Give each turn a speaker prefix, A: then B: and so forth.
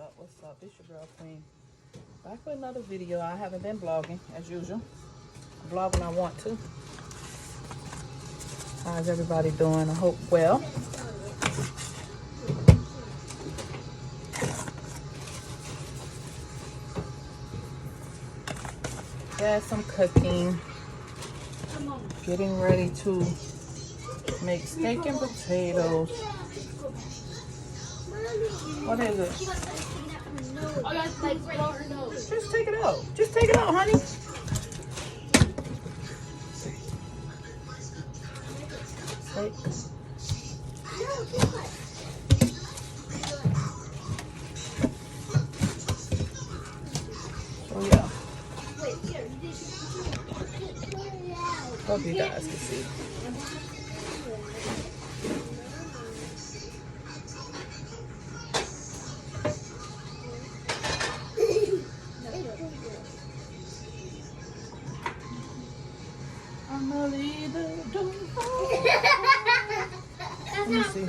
A: up? What's up? It's your girl Queen. Back with another video. I haven't been vlogging as usual. I'm vlogging when I want to. How's everybody doing? I hope well. Yes, I'm cooking. Getting ready to make steak and potatoes. What is it? Just take it out. Just take it out, honey. Steak. So yeah. Hope you guys can see. I'm a leader. Let me see.